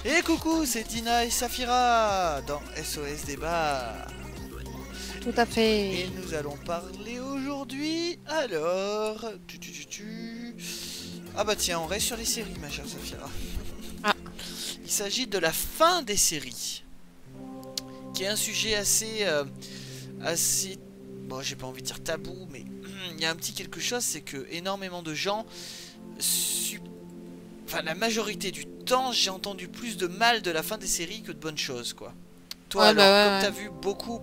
Et coucou, c'est Dina et Saphira dans SOS Débat. Tout à fait. Et nous allons parler aujourd'hui. Alors, ah bah tiens, on reste sur les séries, ma chère Saphira. Ah. Il s'agit de la fin des séries, qui est un sujet assez, bon, j'ai pas envie de dire tabou, mais il y a un petit quelque chose, c'est que énormément de gens, enfin la majorité du temps, j'ai entendu plus de mal de la fin des séries que de bonnes choses, quoi. Toi, alors, comme t'as vu beaucoup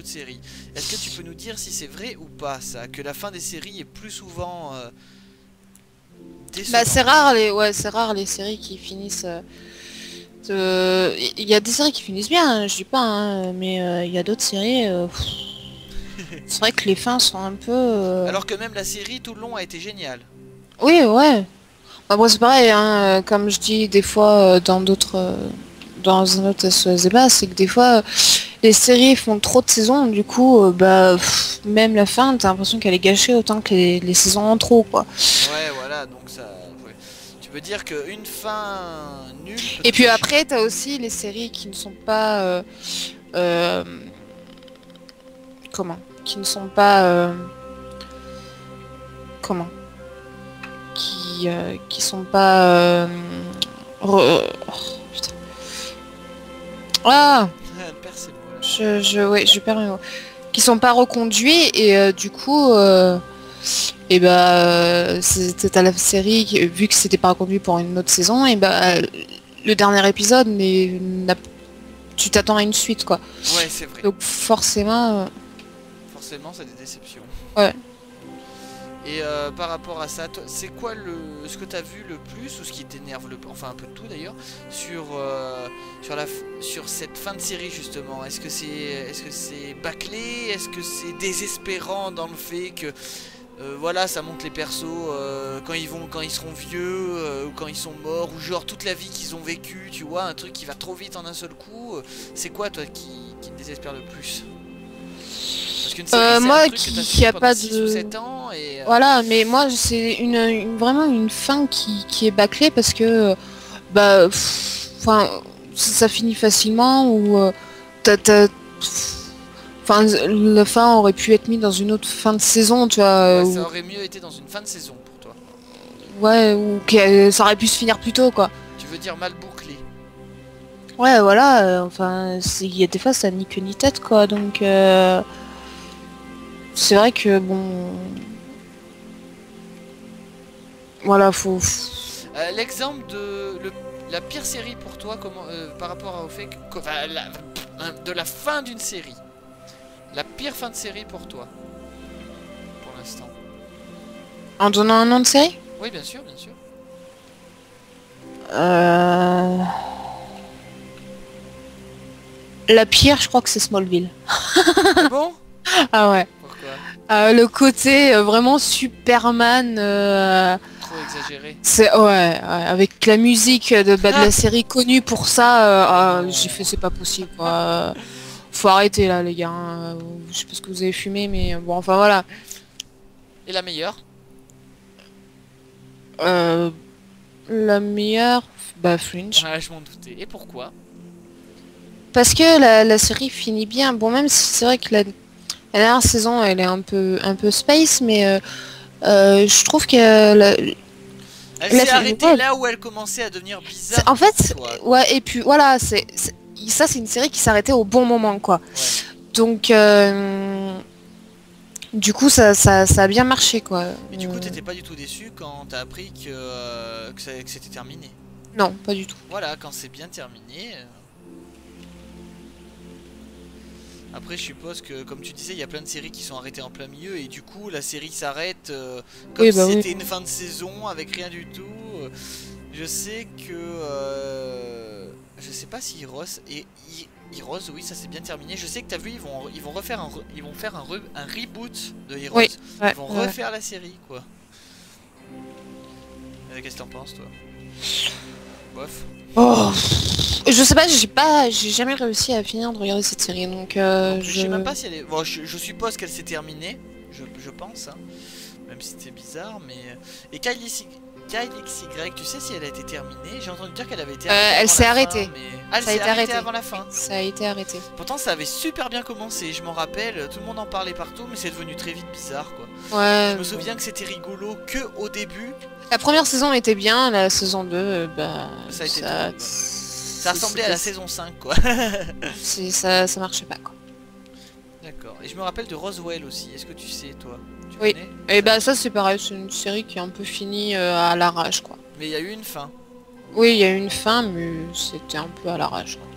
de séries, est-ce que tu peux nous dire si c'est vrai ou pas, ça, que la fin des séries est plus souvent décevante? Bah c'est rare les séries qui finissent. Il y a des séries qui finissent bien, hein, je dis pas, hein, mais il y a d'autres séries. C'est vrai que les fins sont un peu. Alors que même la série tout le long a été géniale. Oui, ouais. Bah, bon, c'est pareil, hein, comme je dis des fois dans un autre SOS Débat, c'est que des fois les séries font trop de saisons, du coup même la fin t'as l'impression qu'elle est gâchée autant que les saisons en trop, quoi. Ouais, voilà, donc ça, ouais. Tu veux dire qu'une fin nulle. Et puis après t'as aussi les séries qui ne sont pas comment, qui ne sont pas comment, qui sont pas putain. Ah, je perds mes mots. Qui sont pas reconduits et du coup c'était la série vu que c'était pas reconduit pour une autre saison, et le dernier épisode tu t'attends à une suite, quoi. Ouais, c'est vrai. Donc forcément c'est des déceptions. Ouais. Et par rapport à ça, c'est quoi ce que t'as vu le plus, ou ce qui t'énerve le plus, enfin un peu de tout d'ailleurs, sur cette fin de série justement? Est-ce que c'est bâclé? Est-ce que c'est désespérant dans le fait que voilà, ça montre les persos quand ils seront vieux, ou quand ils sont morts, ou genre toute la vie qu'ils ont vécu, tu vois, un truc qui va trop vite en un seul coup. C'est quoi toi qui te désespère le plus? Parce qu'une série, moi c'est un truc qui a pas 6 ou 7 ans et voilà, mais moi c'est vraiment une fin qui est bâclée parce que enfin ça finit facilement, ou enfin la fin aurait pu être mise dans une autre fin de saison, tu vois. Ouais, ça aurait mieux été dans une fin de saison pour toi. Ouais, ou ça aurait pu se finir plus tôt, quoi. Tu veux dire mal bouclé? Ouais, voilà, enfin il y a des fois ça ni queue ni tête, quoi, donc c'est vrai que bon, voilà, faut l'exemple de la pire série pour toi, comment par rapport au fait que, enfin, de la fin d'une série, la pire fin de série pour toi pour l'instant. En donnant un nom de série? Oui, bien sûr, bien sûr. La pire, je crois que c'est Smallville. Ah bon? Ah ouais. Pourquoi? Le côté vraiment Superman. Trop exagéré. C'est ouais, avec la musique de la série connue pour ça. J'ai fait, c'est pas possible, quoi. Faut arrêter là, les gars. Hein. Je sais pas ce que vous avez fumé, mais bon, enfin voilà. Et la meilleure? La meilleure, Fringe. Ouais, je m'en doutais. Et pourquoi? Parce que la série finit bien. Bon, même si c'est vrai que la dernière saison, elle est un peu space, mais je trouve que elle s'est arrêtée là où elle commençait à devenir bizarre. En fait, ouais, et puis voilà, ça c'est une série qui s'arrêtait au bon moment, quoi. Ouais. Donc du coup ça a bien marché, quoi. Mais du coup t'étais pas du tout déçu quand t'as appris que c'était terminé? Non, pas du tout. Voilà, quand c'est bien terminé. Après je suppose que, comme tu disais, il y a plein de séries qui sont arrêtées en plein milieu, et du coup la série s'arrête comme si c'était une fin de saison avec rien du tout. Je sais que je sais pas si Heroes Heroes, oui, ça s'est bien terminé. Je sais que t'as vu, ils vont faire un reboot de Heroes. Oui, ils vont refaire la série, quoi. Qu'est-ce que t'en penses toi? Bof. Oh, je sais pas, j'ai jamais réussi à finir de regarder cette série, donc Je sais même pas si elle est... Bon, je suppose qu'elle s'est terminée, je pense, hein. Même si c'était bizarre, mais... Et Kyle XY, tu sais si elle a été terminée? J'ai entendu dire qu'elle avait été arrêtée elle s'est arrêtée. fin, mais... Ah, elle Ça a s'est été arrêtée arrêté. avant la fin. Ça a été arrêté. Pourtant ça avait super bien commencé, je m'en rappelle, tout le monde en parlait partout, mais c'est devenu très vite bizarre quoi. Ouais. Je me souviens que c'était rigolo que au début. La première saison était bien, la saison 2, bah... Ça a été drôle, ouais. Ça ressemblait à la saison 5 quoi. Ça marchait pas quoi. D'accord. Et je me rappelle de Roswell aussi, est-ce que tu sais toi? Tu Oui. connais? Et bah ça c'est pareil, c'est une série qui est un peu finie à l'arrache quoi. Mais il y a eu une fin. Oui, il y a eu une fin, mais c'était un peu à l'arrache quoi.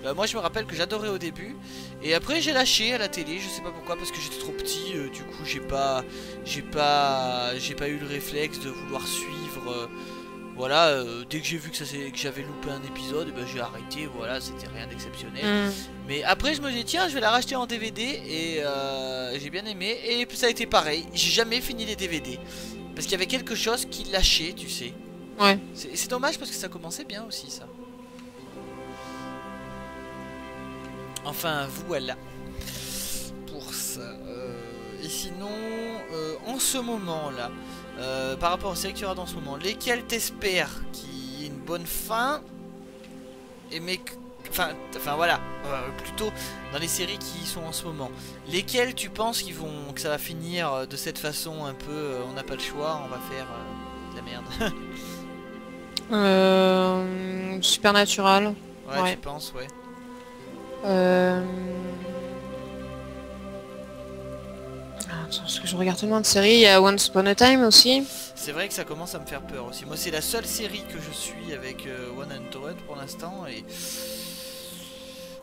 Bah, moi je me rappelle que j'adorais au début. Et après j'ai lâché à la télé, je sais pas pourquoi, parce que j'étais trop petit, du coup j'ai pas eu le réflexe de vouloir suivre. Voilà, dès que j'ai vu que j'avais loupé un épisode, et ben j'ai arrêté, voilà, c'était rien d'exceptionnel. Mais après je me dis tiens je vais la racheter en DVD et j'ai bien aimé. Et ça a été pareil, j'ai jamais fini les DVD. Parce qu'il y avait quelque chose qui lâchait, tu sais. Ouais. C'est dommage parce que ça commençait bien aussi ça. Enfin voilà. Pour ça. Et sinon, en ce moment là, par rapport aux séries que tu regardes en ce moment, lesquelles t'espères qu'il y ait une bonne fin? Et mais enfin voilà, plutôt dans les séries qui sont en ce moment, lesquelles tu penses que ça va finir de cette façon un peu on n'a pas le choix, on va faire de la merde. Supernatural. Ouais, tu penses, ouais. Attends, parce que je regarde tellement de séries, il y a Once Upon a Time aussi. C'est vrai que ça commence à me faire peur aussi. Moi c'est la seule série que je suis avec 100 pour l'instant et...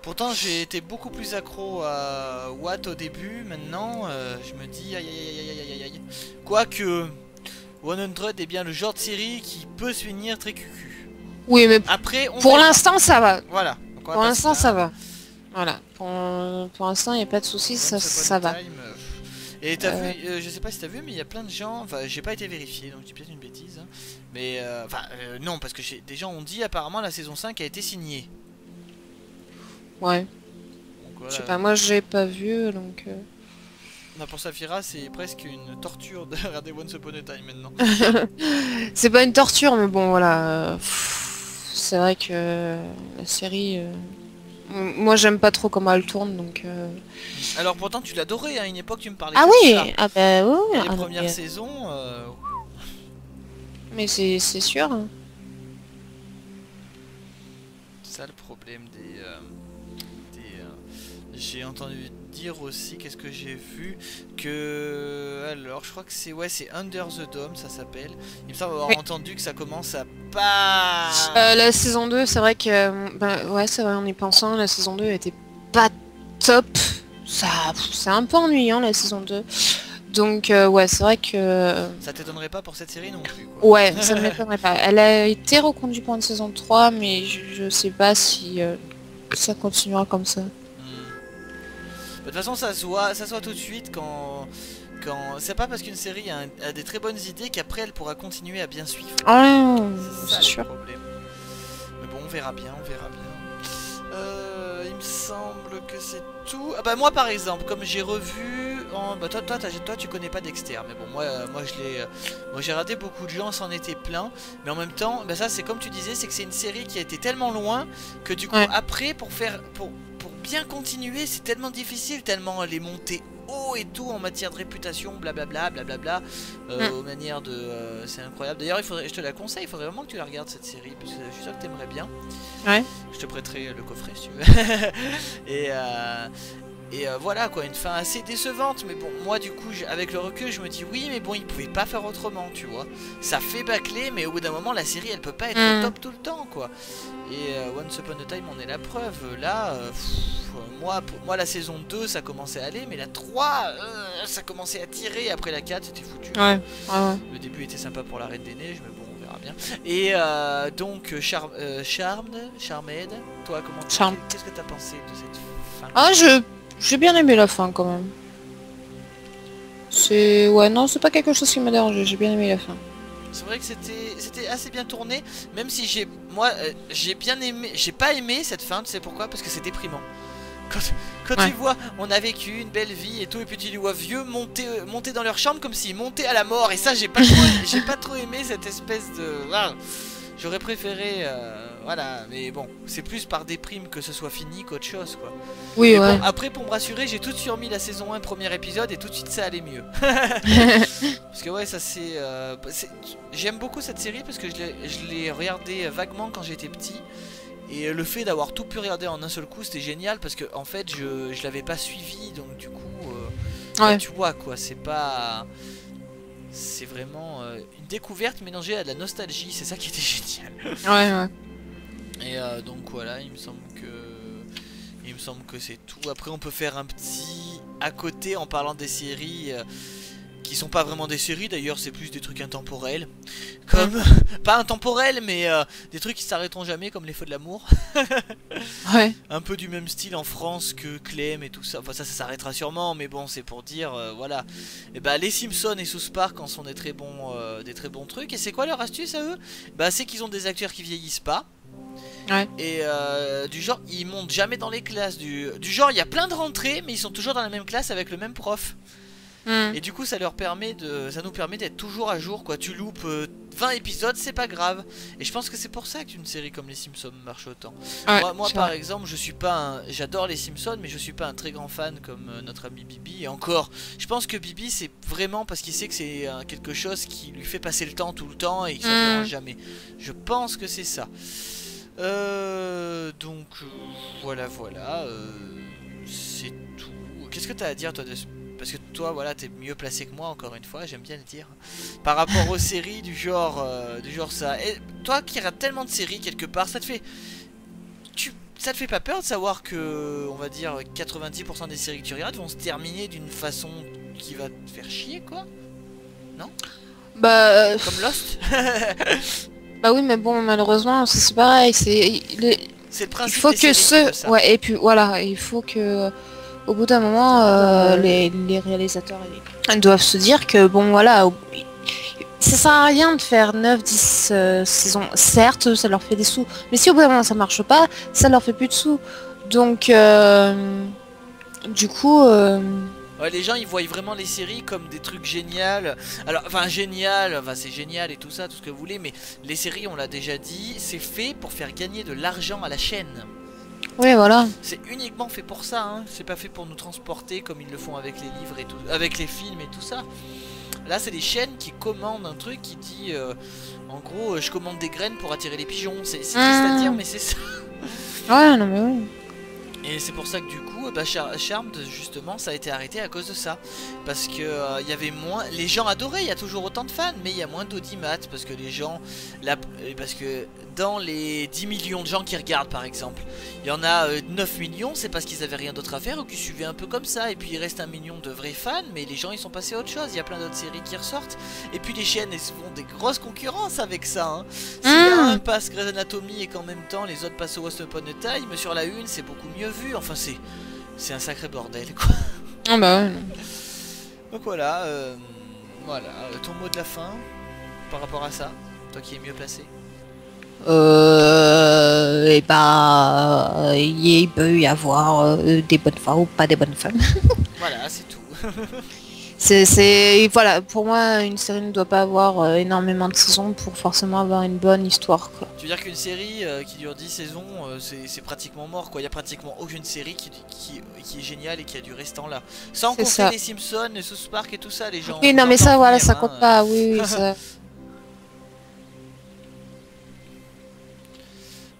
Pourtant j'ai été beaucoup plus accro à Watt au début, maintenant je me dis aïe aïe aïe aïe aïe aïe. Quoique 100 est bien le genre de série qui peut se finir très cucu. Oui mais après pour l'instant ça va. Voilà. Pour l'instant ça va. Voilà. Pour l'instant il n'y a pas de soucis, ça va. Et t'as vu, je sais pas si t'as vu, mais il y a plein de gens, enfin j'ai pas été vérifié, donc je dis peut-être une bêtise, hein, mais non, parce que des gens ont dit apparemment la saison 5 a été signée. Ouais. Donc, voilà. Je sais pas, moi j'ai pas vu, donc... Non, pour Saphira, c'est presque une torture de regarder Once Upon a Time maintenant. C'est pas une torture, mais bon voilà, c'est vrai que la série... Moi j'aime pas trop comment elle tourne donc... Alors pourtant tu l'adorais, hein, à une époque tu me parlais ah de oui ça. Ah bah oui. Les premières saisons... Mais c'est sûr. Hein. C'est ça le problème J'ai entendu dire aussi, qu'est-ce que j'ai vu, que... Alors je crois que c'est Under the Dome ça s'appelle. Il me semble avoir entendu que ça commence à pas... la saison 2 c'est vrai que... bah, ouais c'est vrai en y pensant, la saison 2 était pas top. C'est un peu ennuyant la saison 2. Donc ouais c'est vrai que... Ça t'étonnerait pas pour cette série non plus quoi. Ouais ça ne m'étonnerait pas. Elle a été reconduite pour une saison 3 mais je sais pas si ça continuera comme ça. De toute façon ça se voit tout de suite quand c'est pas parce qu'une série a des très bonnes idées qu'après elle pourra continuer à bien suivre. Ah, c'est sûr. Le problème. Mais bon on verra bien, il me semble que c'est tout. Ah bah moi par exemple, comme j'ai revu... Bah toi tu connais pas Dexter, mais bon moi j'ai raté, beaucoup de gens s'en étaient pleins. Mais en même temps, bah ça c'est comme tu disais, c'est que c'est une série qui a été tellement loin que du coup après pour bien continuer c'est tellement difficile, tellement les montées haut et tout en matière de réputation, blablabla, aux manières de... c'est incroyable. D'ailleurs je te la conseille, il faudrait vraiment que tu la regardes cette série, parce que je suis sûr que t'aimerais bien. Ouais. Je te prêterai le coffret si tu veux. Et voilà quoi, une fin assez décevante. Mais bon, moi du coup, avec le recul, je me dis oui, mais bon, ils pouvaient pas faire autrement, tu vois. Ça fait bâcler, mais au bout d'un moment, la série, elle peut pas être au top tout le temps, quoi. Et Once Upon a Time en est la preuve. Là, pour moi, la saison 2, ça commençait à aller, mais la 3, ça commençait à tirer. Après la 4, c'était foutu. Ouais. Le début était sympa pour la Reine des Neiges, mais bon, on verra bien. Et donc, Charmed, toi, qu'est-ce que t'as pensé de cette fin? Ah, j'ai bien aimé la fin quand même. Ouais, non, c'est pas quelque chose qui m'a dérangé, j'ai bien aimé la fin. C'est vrai que c'était assez bien tourné, même si j'ai bien aimé, j'ai pas aimé cette fin, tu sais pourquoi? Parce que c'est déprimant. Quand, quand tu vois, on a vécu une belle vie et tout, et puis tu les vois vieux monter dans leur chambre comme s'ils montaient à la mort, et ça j'ai pas trop aimé cette espèce de... Voilà. J'aurais préféré, voilà, mais bon, c'est plus par déprime que ce soit fini qu'autre chose, quoi. Oui, Mais ouais. bon, après, pour me rassurer, j'ai tout de suite remis la saison 1, premier épisode, et tout de suite ça allait mieux. Parce que ouais, ça c'est... J'aime beaucoup cette série parce que je l'ai regardé vaguement quand j'étais petit. Et le fait d'avoir tout pu regarder en un seul coup, c'était génial parce que en fait, je l'avais pas suivi, donc du coup, Ouais. tu vois quoi, c'est pas... C'est vraiment une découverte mélangée à de la nostalgie, c'est ça qui était génial. Ouais, ouais. Et donc voilà, il me semble que c'est tout. Après on peut faire un petit à côté en parlant des séries qui sont pas vraiment des séries d'ailleurs, c'est plus des trucs intemporels. Comme, pas intemporels mais des trucs qui s'arrêteront jamais comme les Feux de l'amour. Ouais. Un peu du même style en France que Clem et tout ça. Enfin ça s'arrêtera sûrement, mais bon c'est pour dire voilà. Et bah les Simpsons et South Park en sont des très bons trucs. Et c'est quoi leur astuce à eux? Bah c'est qu'ils ont des acteurs qui vieillissent pas. Ouais. Et du genre ils montent jamais dans les classes. Du genre il y a plein de rentrées mais ils sont toujours dans la même classe avec le même prof. Et du coup ça nous permet d'être toujours à jour quoi. Tu loupes 20 épisodes, c'est pas grave. Et je pense que c'est pour ça qu'une série comme les Simpsons marche autant. Ouais, Moi par exemple, j'adore les Simpsons, mais je suis pas un très grand fan comme notre ami Bibi. Et encore, je pense que Bibi c'est vraiment parce qu'il sait que c'est quelque chose qui lui fait passer le temps tout le temps et que ça ne dérange jamais. Je pense que c'est ça. Donc voilà, c'est tout. Qu'est-ce que t'as à dire toi parce que toi voilà t'es mieux placé que moi encore une fois, j'aime bien le dire. Par rapport aux séries du genre ça. Et toi qui regardes tellement de séries quelque part, ça te fait pas peur de savoir que on va dire 90% des séries que tu regardes vont se terminer d'une façon qui va te faire chier quoi? Non? Bah, Comme Lost? bah oui, mais bon, malheureusement, c'est pareil. C'est le Il principe faut des que séries de ceux, ça. ouais, et puis voilà, il faut que, au bout d'un moment, les réalisateurs ils doivent se dire que bon, voilà, ça sert à rien de faire 9-10 saisons. Certes, ça leur fait des sous, mais si au bout d'un moment ça marche pas, ça leur fait plus de sous. Donc, du coup, Ouais, les gens ils voient vraiment les séries comme des trucs géniaux. Alors, enfin génial, enfin c'est génial et tout ça, tout ce que vous voulez, mais les séries on l'a déjà dit, c'est fait pour faire gagner de l'argent à la chaîne. oui, voilà. C'est uniquement fait pour ça, hein. C'est pas fait pour nous transporter comme ils le font avec les livres et tout, avec les films et tout ça. Là c'est des chaînes qui commandent un truc qui dit en gros je commande des graines pour attirer les pigeons. C'est triste à dire mais c'est ça. Ouais, non mais oui. Et c'est pour ça que du coup, bah, Charmed justement, ça a été arrêté à cause de ça. Parce que il y avait moins, les gens adoraient, il y a toujours autant de fans, mais il y a moins d'audimat parce que les gens, parce que dans les 10 millions de gens qui regardent par exemple, il y en a 9 millions, c'est parce qu'ils avaient rien d'autre à faire ou qu'ils suivaient un peu comme ça. Et puis il reste 1 million de vrais fans, mais les gens ils sont passés à autre chose. Il y a plein d'autres séries qui ressortent. Et puis les chaînes elles font des grosses concurrences avec ça. Hein. Si un passe Grey's Anatomy et qu'en même temps les autres passent au Once Upon a Time, sur la une c'est beaucoup mieux vu. Enfin c'est un sacré bordel quoi. Ah bah ouais. Donc voilà, ton mot de la fin par rapport à ça, toi qui es mieux placé. Et bah, il peut y avoir des bonnes femmes ou pas des bonnes femmes. Voilà, c'est tout. Voilà, pour moi, une série ne doit pas avoir énormément de saisons pour forcément avoir une bonne histoire, quoi. Tu veux dire qu'une série qui dure 10 saisons, c'est pratiquement mort, quoi. Il n'y a pratiquement aucune série qui est géniale et qui a duré ce temps-là. Sans compter ça. les Simpsons, les South Park et tout ça, les gens... Oui, non, mais ça, voilà, ça compte hein. pas, oui, ça...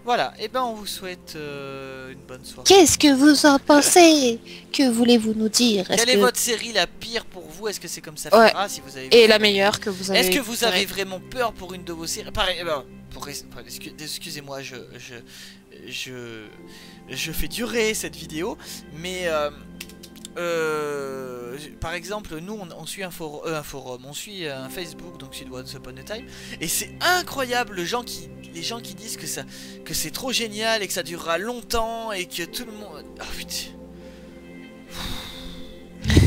Voilà, et ben on vous souhaite une bonne soirée. Qu'est-ce que vous en pensez? Que voulez-vous nous dire? Quelle est votre série la pire pour vous? Est-ce que c'est comme ça Ouais. fera si vous avez... Et la meilleure que vous avez... Est-ce que vous avez vraiment peur pour une de vos séries? Pareil, excusez-moi, je fais durer cette vidéo, mais par exemple, nous on suit un forum, on suit un Facebook, donc celui de Once Upon a Time, et c'est incroyable les gens qui disent que c'est trop génial et que ça durera longtemps et que tout le monde... Oh putain.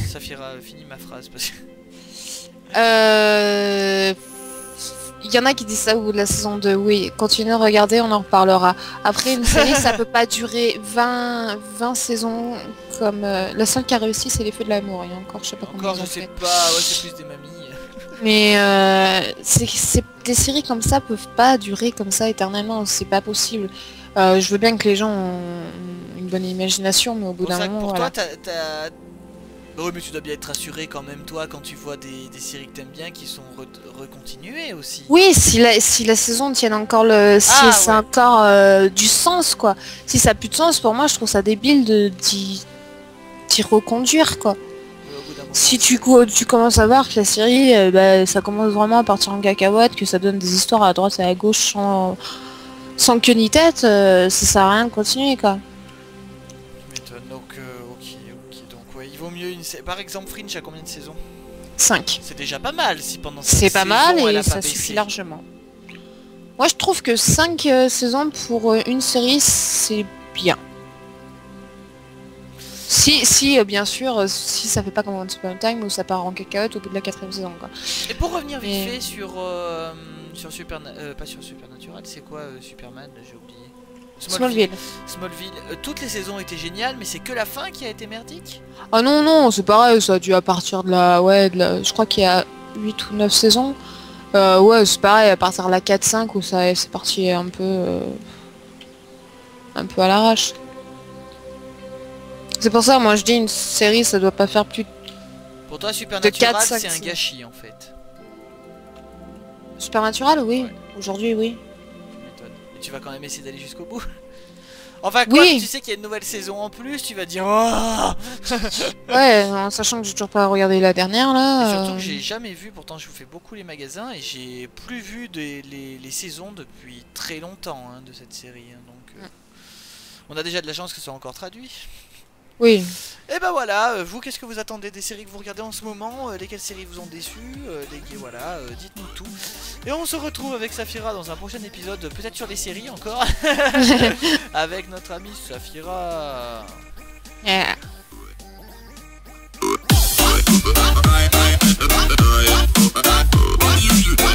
Saphira, finis ma phrase parce que... il y en a qui disent ça au bout de la saison 2. Oui, continuez de regarder, on en reparlera. Après, une série, ça peut pas durer 20 saisons comme... la seule qui a réussi, c'est Les Feux de l'amour. Et encore, je sais pas combien Encore, ils je ont sais fait. pas, ouais, c'est plus des mamies. Mais des séries comme ça peuvent pas durer comme ça éternellement. C'est pas possible. Je veux bien que les gens ont une bonne imagination, mais au bout Pour d'un ça, moment, pour voilà. toi, t'as... Bah oui, mais tu dois bien être rassuré quand même, toi, quand tu vois des séries que t'aimes bien qui sont recontinuées aussi. Oui, si la saison tienne encore si Ah, c'est ouais. encore du sens, quoi. Si ça a plus de sens, pour moi, je trouve ça débile d'y reconduire, quoi. Ouais, au bout d'un moment, Si tu commences à voir que la série, bah, ça commence vraiment à partir en cacahuète, que ça donne des histoires à droite et à gauche sans queue ni tête, ça sert à rien de continuer, quoi. tu m'étonnes. Donc, ok. Donc, ouais, il vaut mieux une série. Par exemple, Fringe a combien de saisons? 5. C'est déjà pas mal si pendant C'est 5 pas mal saisons, elle et a pas ça baissé. suffit largement. Moi, je trouve que 5 saisons pour une série, c'est bien. Si bien sûr, si ça fait pas comme Once Upon a Time où ça part en cacahuète au bout de la 4ème saison, quoi. Et pour revenir vite Mais- fait sur pas sur Supernatural, c'est quoi Superman, j'ai oublié. Smallville. Smallville, toutes les saisons étaient géniales, mais c'est que la fin qui a été merdique. Ah non, non, c'est pareil, ça a dû à partir de la... Ouais, je crois qu'il y a 8 ou 9 saisons. Ouais, c'est pareil, à partir de la 4-5 où ça c'est parti un peu à l'arrache. C'est pour ça, moi je dis une série, ça doit pas faire plus... Pour toi, Supernatural, 4-5 c'est un saisons. gâchis en fait. Supernatural, oui. Ouais. Aujourd'hui, oui. Tu m'étonnes. Et tu vas quand même essayer d'aller jusqu'au bout. Enfin, quoi, Oui. tu sais qu'il y a une nouvelle saison en plus, tu vas dire oh. Ouais, en sachant que j'ai toujours pas regardé la dernière, Et là. surtout que j'ai jamais vu, pourtant je vous fais beaucoup les magasins, et j'ai plus vu les saisons depuis très longtemps hein, de cette série. Hein, donc, on a déjà de la chance que ce soit encore traduit. Oui. Et ben voilà, vous, qu'est-ce que vous attendez des séries que vous regardez en ce moment? Lesquelles séries vous ont déçu? Voilà, dites-nous tout. Et on se retrouve avec Saphira dans un prochain épisode, peut-être sur les séries encore, avec notre amie Saphira. Yeah. Bye.